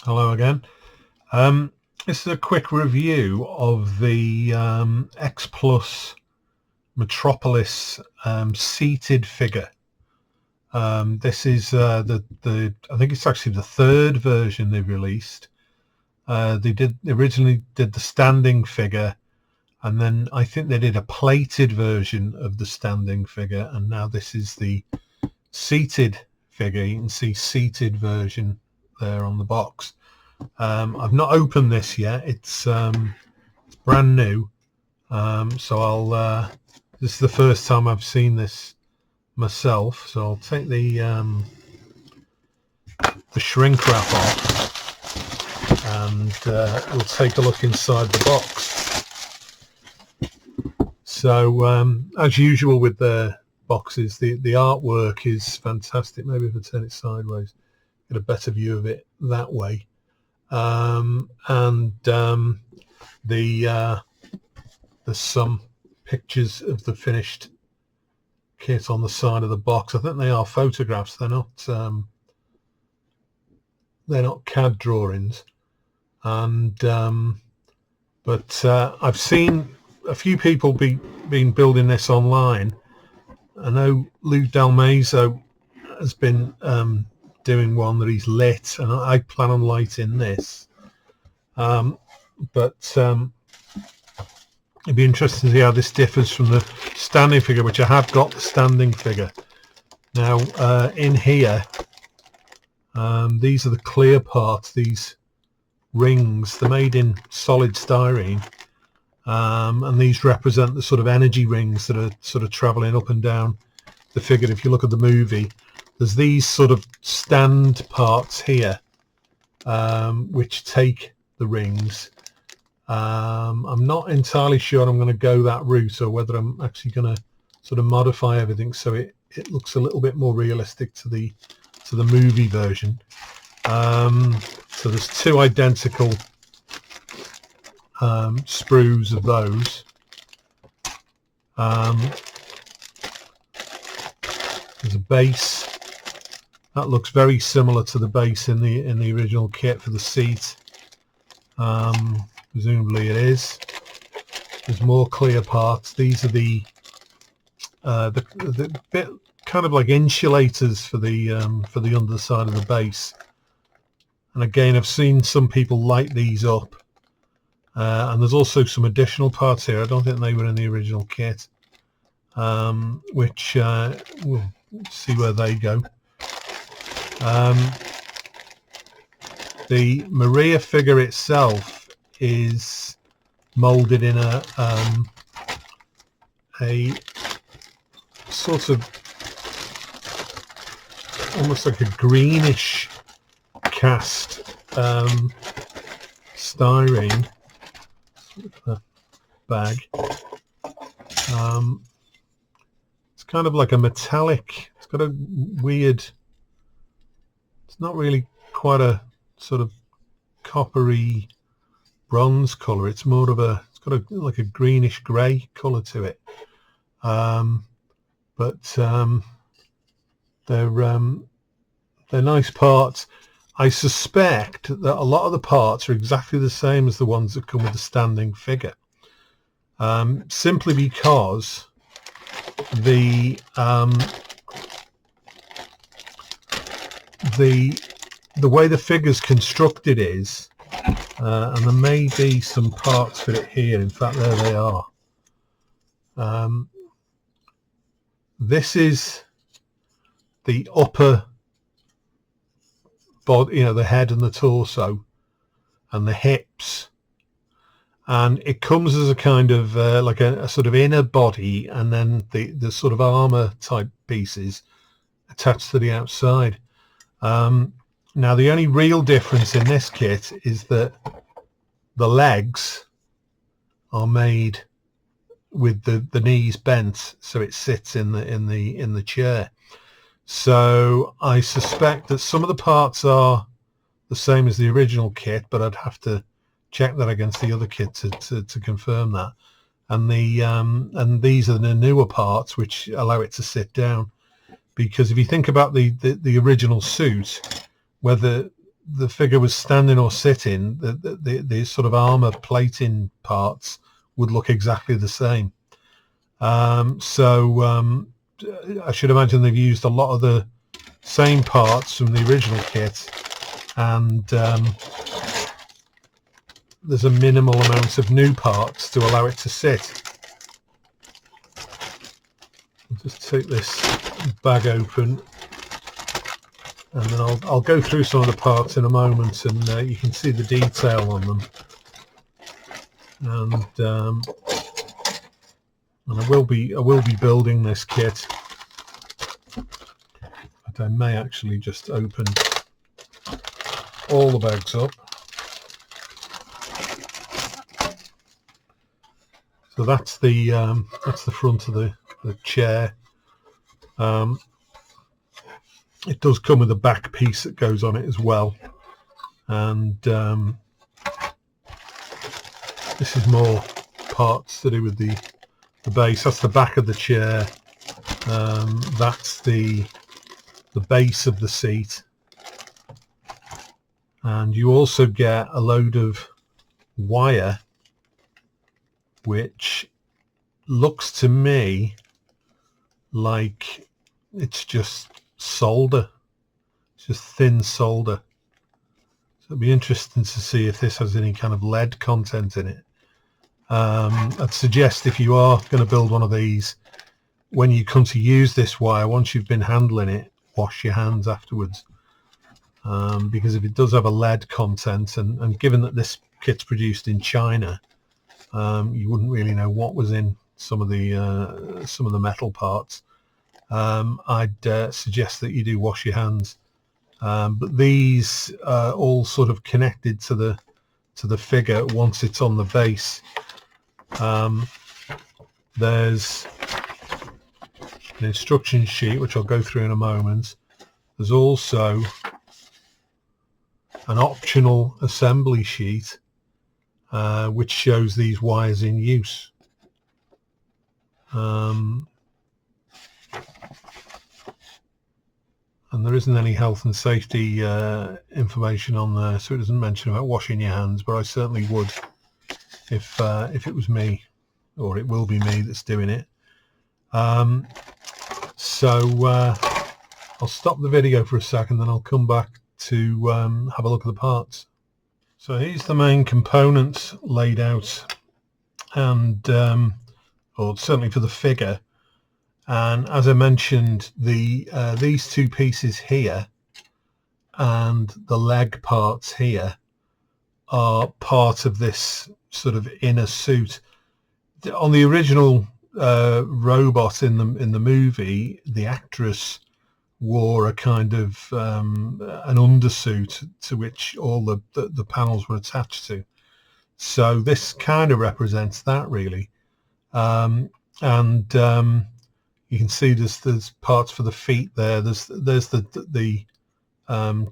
Hello again. This is a quick review of the X Plus Metropolis seated figure. This is the I think it's actually the third version they've released. They originally did the standing figure, and then I think they did a plated version of the standing figure, and now this is the seated figure. You can see seated version there on the box. I've not opened this yet. It's brand new, so this is the first time I've seen this myself, so I'll take the shrink wrap off, and we'll take a look inside the box. So as usual with the boxes, the artwork is fantastic. Maybe if I turn it sideways, get a better view of it that way. There's some pictures of the finished kit on the side of the box. I think they are photographs. They're not CAD drawings. And but I've seen a few people been building this online. I know Lou Dalmazo has been doing one that he's lit, and I plan on lighting this. It'd be interesting to see how this differs from the standing figure, which I have got the standing figure. Now in here, these are the clear parts, these rings. They're made in solid styrene, and these represent the sort of energy rings that are sort of traveling up and down the figure. If you look at the movie, there's these sort of stand parts here, which take the rings. I'm not entirely sure I'm going to go that route, or whether I'm actually going to sort of modify everything so it looks a little bit more realistic to the movie version. So there's two identical sprues of those. There's a base that looks very similar to the base in the original kit for the seat. Presumably it is. There's more clear parts. These are the bit kind of like insulators for the underside of the base. And again, I've seen some people light these up. And there's also some additional parts here. I don't think they were in the original kit, which we'll see where they go. The Maria figure itself is molded in a sort of almost like a greenish cast styrene bag. It's kind of like a metallic. It's got a weird, it's not really quite a sort of coppery bronze color. It's more of it's got like a greenish gray color to it. They're nice parts. I suspect that a lot of the parts are exactly the same as the ones that come with the standing figure, simply because the way the figure's constructed is, and there may be some parts for it here. In fact, there they are. This is the upper body, the head and the torso and the hips, and it comes as a kind of like a sort of inner body, and then the sort of armor type pieces attached to the outside. Now the only real difference in this kit is that the legs are made with the knees bent, so it sits in the chair. So I suspect that some of the parts are the same as the original kit, but I'd have to check that against the other kit to confirm that. And these are the newer parts which allow it to sit down. Because if you think about the original suit, whether the figure was standing or sitting, the sort of armor plating parts would look exactly the same. So I should imagine they've used a lot of the same parts from the original kit, and there's a minimal amount of new parts to allow it to sit. I'll just take this bag open, and then I'll go through some of the parts in a moment, and you can see the detail on them. And I will be building this kit, but I may actually just open all the bags up. So that's the front of the chair. It does come with a back piece that goes on it as well, and this is more parts to do with the base. That's the back of the chair. That's the base of the seat, and you also get a load of wire, which looks to me like it's just solder. It's just thin solder. So it'll be interesting to see if this has any kind of lead content in it. I'd suggest, if you are going to build one of these, when you come to use this wire, once you've been handling it, wash your hands afterwards, because if it does have a lead content, and given that this kit's produced in China, you wouldn't really know what was in some of the metal parts. I'd suggest that you do wash your hands. But these are all sort of connected to the figure once it's on the base. There's an instruction sheet, which I'll go through in a moment. There's also an optional assembly sheet, which shows these wires in use. And there isn't any health and safety information on there, so it doesn't mention about washing your hands, but I certainly would if it was me, or it will be me that's doing it. So I'll stop the video for a second, then I'll come back to have a look at the parts. So here's the main components laid out, and or certainly for the figure. And as I mentioned, these two pieces here and the leg parts here are part of this sort of inner suit. On the original robot in the movie, the actress wore a kind of an undersuit to which all the panels were attached to. So this kind of represents that, really. You can see there's parts for the feet there. There's the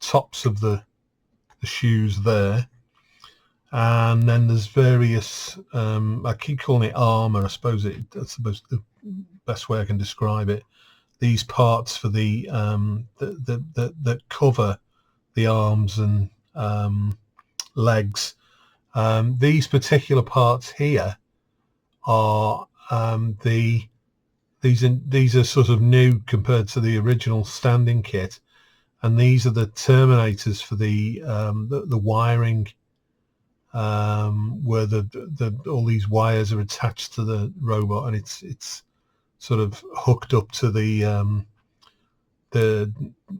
tops of the shoes there, and then there's various. I keep calling it armor. I suppose that's the best way I can describe it. These parts for the that cover the arms and legs. These particular parts here are these are sort of new compared to the original standing kit, and these are the terminators for the wiring, where all these wires are attached to the robot, and it's sort of hooked up to the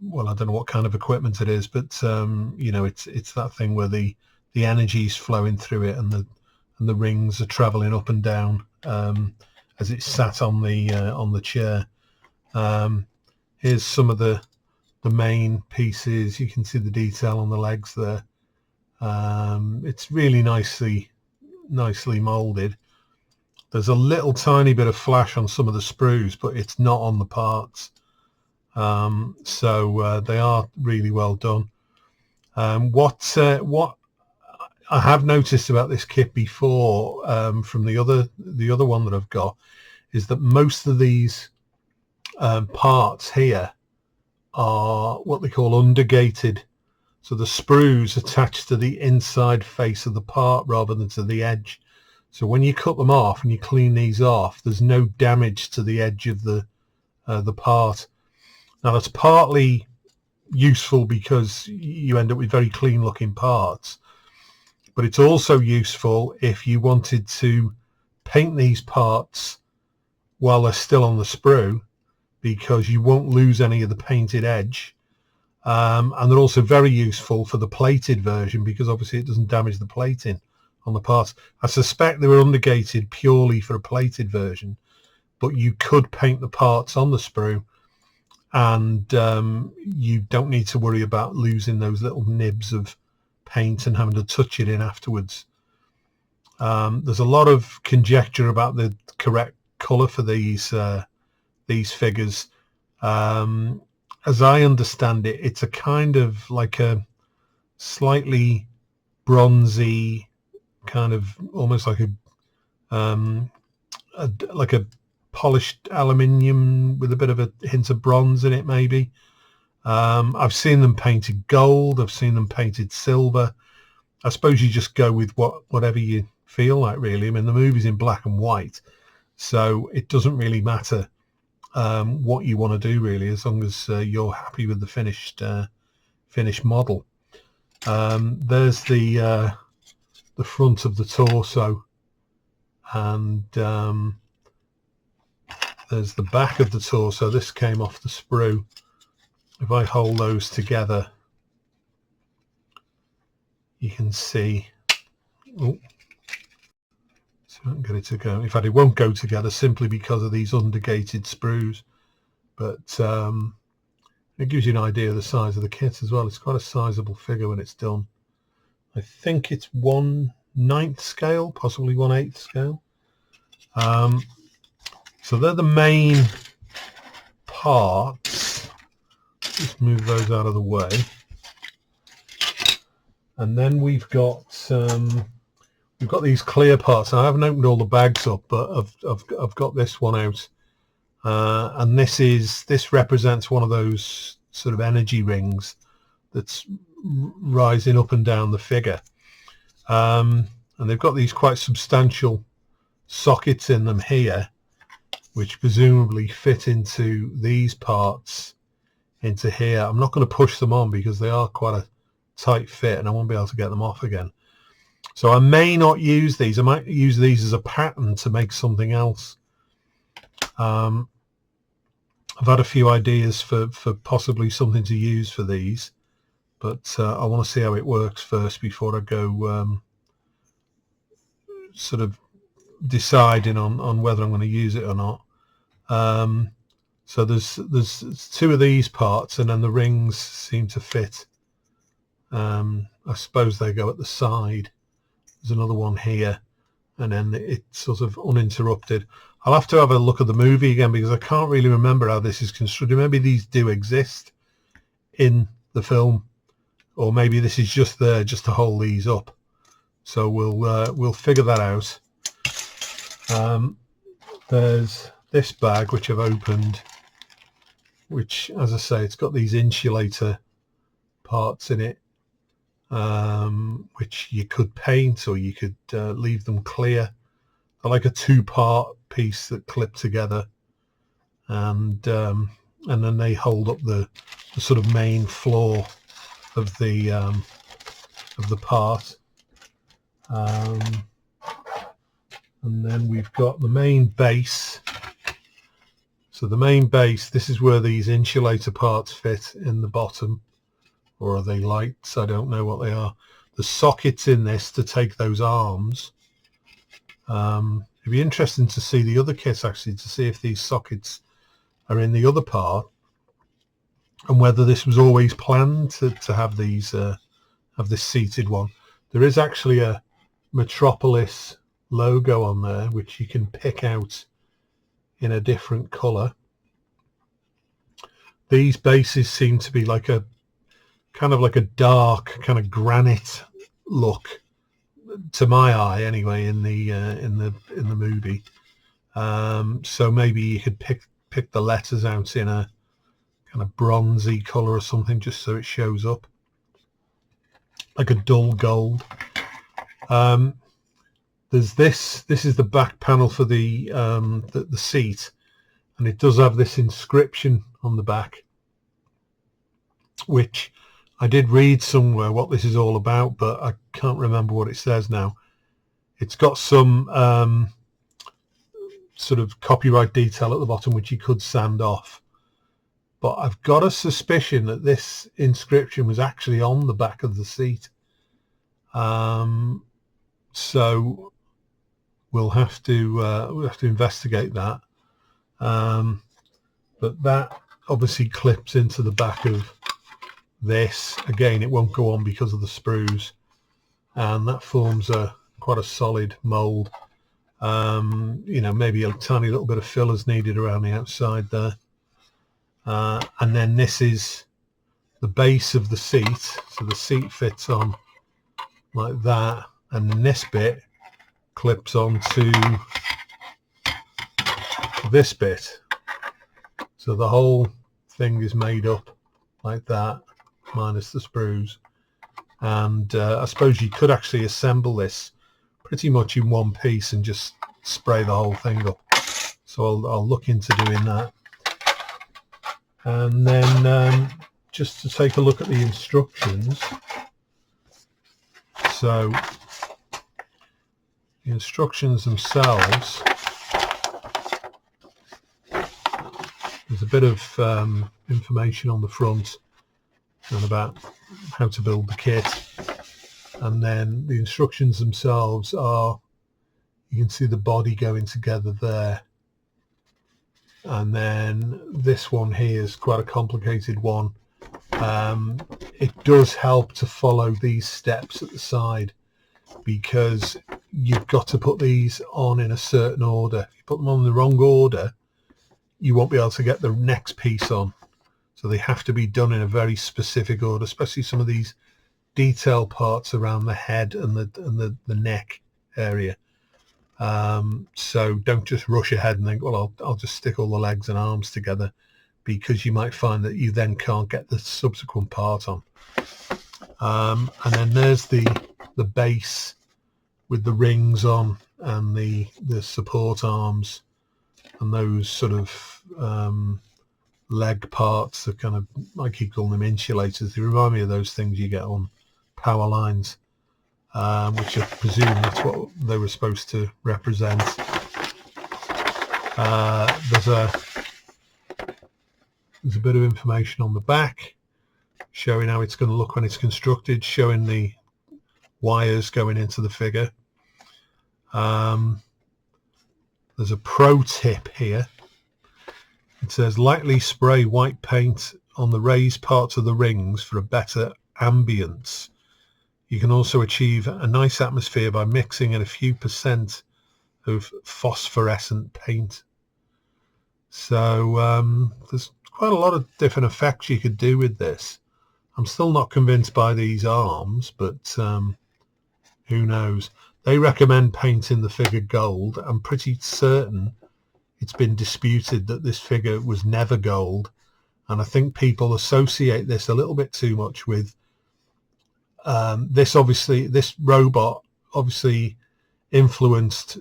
well, I don't know what kind of equipment it is, but it's that thing where the energy's flowing through it, and the rings are traveling up and down as it's sat on the chair. Here's some of the main pieces. You can see the detail on the legs there. It's really nicely molded. There's a little tiny bit of flash on some of the sprues, but it's not on the parts. So they are really well done. What I have noticed about this kit before, from the other one that I've got, is that most of these parts here are what they call undergated. So the sprues attach to the inside face of the part rather than to the edge. So when you cut them off and you clean these off, there's no damage to the edge of the part. Now that's partly useful because you end up with very clean looking parts, but it's also useful if you wanted to paint these parts while they're still on the sprue, because you won't lose any of the painted edge. And they're also very useful for the plated version because obviously it doesn't damage the plating on the parts. I suspect they were undergated purely for a plated version, but you could paint the parts on the sprue, and you don't need to worry about losing those little nibs of paint and having to touch it in afterwards. There's a lot of conjecture about the correct color for these figures. As I understand it, it's a kind of like a slightly bronzy, kind of almost like a polished aluminium with a bit of a hint of bronze in it, maybe. I've seen them painted gold. I've seen them painted silver. I suppose you just go with whatever you feel like, really. I mean, the movie's in black and white, so it doesn't really matter what you want to do, really, as long as you're happy with the finished model. There's the front of the torso, and there's the back of the torso. This came off the sprue. If I hold those together, you can see. Oh, so I don't get it to go. In fact, it won't go together simply because of these undergated sprues. But it gives you an idea of the size of the kit as well. It's quite a sizable figure when it's done. I think it's 1/9 scale, possibly 1/8 scale. So they're the main parts. Just move those out of the way. And then we've got these clear parts. Now, I haven't opened all the bags up, but I've got this one out, and this represents one of those sort of energy rings that's rising up and down the figure, and they've got these quite substantial sockets in them here, which presumably fit into these parts into here. I'm not going to push them on because they are quite a tight fit and I won't be able to get them off again. So I may not use these. I might use these as a pattern to make something else. I've had a few ideas for possibly something to use for these, but I want to see how it works first before I go sort of deciding on whether I'm going to use it or not. So there's two of these parts, and then the rings seem to fit. I suppose they go at the side. There's another one here, and then it's sort of uninterrupted. I'll have to have a look at the movie again because I can't really remember how this is constructed. Maybe these do exist in the film, or maybe this is just there just to hold these up. So we'll figure that out. There's this bag which I've opened, which, as I say, it's got these insulator parts in it, which you could paint or you could leave them clear. They're like a two-part piece that clip together, and then they hold up the sort of main floor of the part. And then we've got the main base. So the main base, this is where these insulator parts fit in the bottom, or are they lights? I don't know what they are. The sockets in this to take those arms. It'd be interesting to see the other kits, actually, to see if these sockets are in the other part, and whether this was always planned to have these have this seated one. There is actually a Metropolis logo on there, which you can pick out in a different color. These bases seem to be like a kind of like a dark kind of granite look to my eye, anyway, in the movie. So maybe you could pick the letters out in a kind of bronzy color or something, just so it shows up. like a dull gold. There's this is the back panel for the seat, and it does have this inscription on the back, which I did read somewhere what this is all about, but I can't remember what it says now. It's got some sort of copyright detail at the bottom which you could sand off, but I've got a suspicion that this inscription was actually on the back of the seat. So we'll have to investigate that. But that obviously clips into the back of this. Again, it won't go on because of the sprues, and that forms quite a solid mould. Maybe a tiny little bit of fillers needed around the outside there. And then this is the base of the seat, so the seat fits on like that, and then this bit clips onto this bit, so the whole thing is made up like that minus the sprues. And I suppose you could actually assemble this pretty much in one piece and just spray the whole thing up, so I'll look into doing that. And then just to take a look at the instructions. So the instructions themselves, there's a bit of information on the front and about how to build the kit, and then the instructions themselves are, you can see the body going together there, and then this one here is quite a complicated one. It does help to follow these steps at the side, because you've got to put these on in a certain order. If you put them on in the wrong order, you won't be able to get the next piece on. So they have to be done in a very specific order, especially some of these detail parts around the head and the neck area. So don't just rush ahead and think, well, I'll just stick all the legs and arms together, because you might find that you then can't get the subsequent part on. And then there's the base with the rings on, and the support arms, and those sort of leg parts are kind of, I keep calling them insulators. They remind me of those things you get on power lines, which I presume that's what they were supposed to represent. There's a bit of information on the back showing how it's going to look when it's constructed, showing the wires going into the figure. There's a pro tip here. It says, lightly spray white paint on the raised parts of the rings for a better ambience. You can also achieve a nice atmosphere by mixing in a few % of phosphorescent paint. So there's quite a lot of different effects you could do with this. I'm still not convinced by these arms, but who knows. They recommend painting the figure gold. I'm pretty certain it's been disputed that this figure was never gold, and I think people associate this a little bit too much with this robot obviously influenced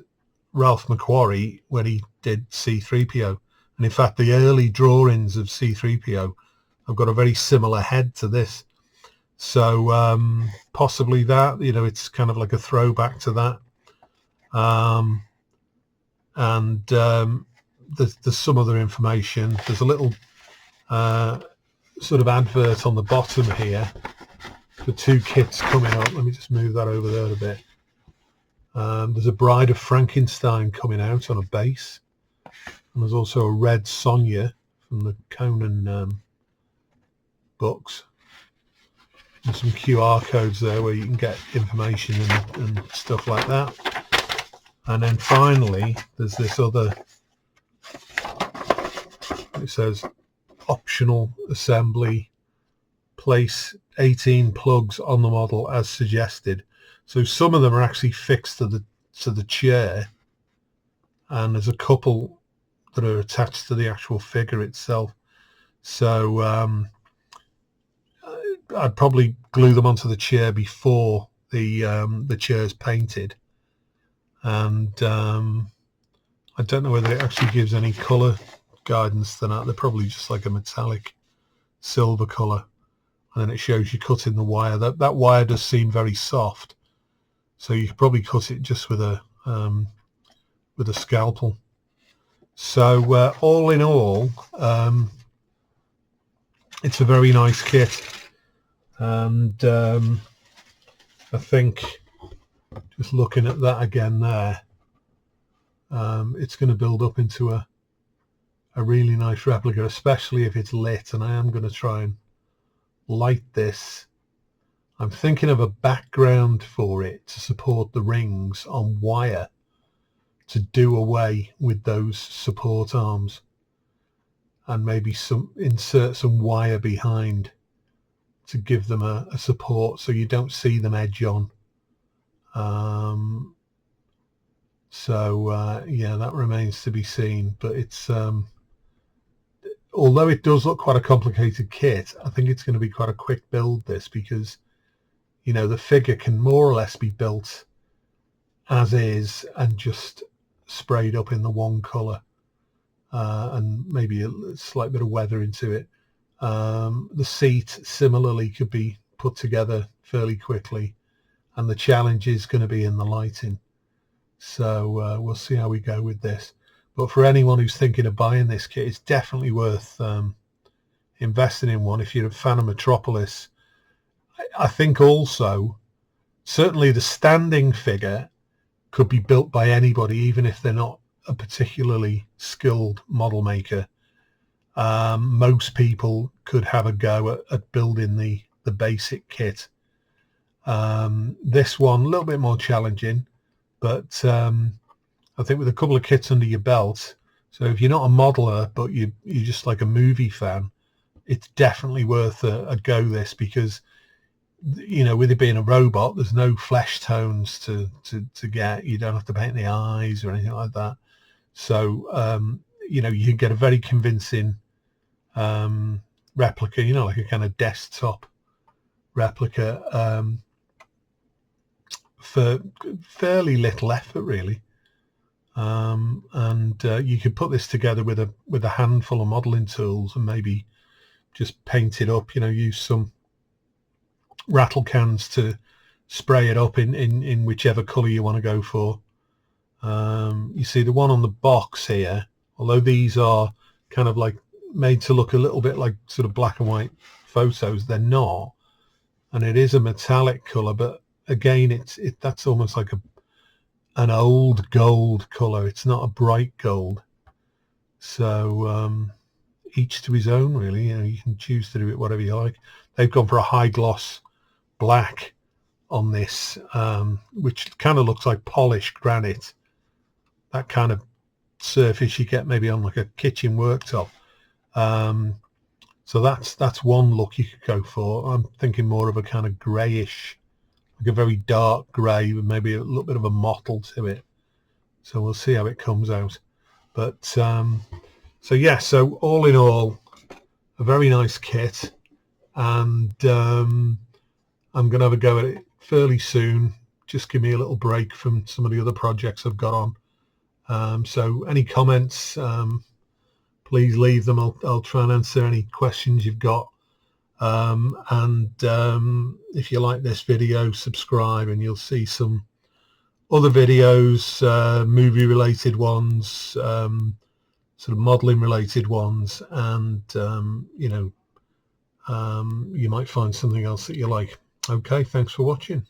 Ralph McQuarrie when he did C-3PO, and in fact the early drawings of C-3PO have got a very similar head to this. So possibly that, it's kind of like a throwback to that. There's some other information. There's a little sort of advert on the bottom here for two kits coming up. Let me just move that over there a bit. There's a Bride of Frankenstein coming out on a base, and there's also a Red Sonja from the Conan books. There's some QR codes there where you can get information and stuff like that. And then finally, there's this other, it says optional assembly, place 18 plugs on the model as suggested. So some of them are actually fixed to the chair, and there's a couple that are attached to the actual figure itself. So I'd probably glue them onto the chair before the chair's painted, and I don't know whether it actually gives any colour guidance than that. They're probably just like a metallic silver colour, and then it shows you cutting the wire. That wire does seem very soft, so you could probably cut it just with a scalpel. So all in all, it's a very nice kit, and I think just looking at that again there, it's going to build up into a really nice replica, especially if it's lit, and I am going to try and light this. I'm thinking of a background for it to support the rings on wire, to do away with those support arms, and maybe insert some wire behind to give them a support so you don't see them edge on. Yeah, that remains to be seen, but it's although it does look quite a complicated kit, I think it's going to be quite a quick build, this, because you know the figure can more or less be built as is and just sprayed up in the one colour, and maybe a slight bit of weather into it. The seat similarly could be put together fairly quickly, and the challenge is going to be in the lighting. So we'll see how we go with this. But for anyone who's thinking of buying this kit, it's definitely worth investing in one if you're a fan of Metropolis. I think also, certainly the standing figure could be built by anybody, even if they're not a particularly skilled model maker. Most people could have a go at building the basic kit. This one, a little bit more challenging, but I think with a couple of kits under your belt, so if you're not a modeler but you're just like a movie fan, it's definitely worth a go, this, because you know, with it being a robot, there's no flesh tones to get. You don't have to paint the eyes or anything like that. So you know, you can get a very convincing replica, you know, like a kind of desktop replica, for fairly little effort, really. And you could put this together with a handful of modeling tools and maybe just paint it up, you know, use some rattle cans to spray it up in whichever color you want to go for. You see the one on the box here, although these are kind of like made to look a little bit like sort of black and white photos, they're not, and it is a metallic color, but again that's almost like an old gold color. It's not a bright gold. So each to his own, really. You know, you can choose to do it whatever you like. They've gone for a high gloss black on this, which kind of looks like polished granite, that kind of surface you get maybe on like a kitchen worktop. So that's one look you could go for. I'm thinking more of a kind of grayish, like a very dark grey with maybe a little bit of a mottle to it. So we'll see how it comes out. But so yeah, so all in all, a very nice kit, and I'm going to have a go at it fairly soon. Just give me a little break from some of the other projects I've got on. So any comments, please leave them. I'll try and answer any questions you've got. And if you like this video, subscribe, and you'll see some other videos, movie related ones, sort of modeling related ones, and you know, you might find something else that you like. Okay, thanks for watching.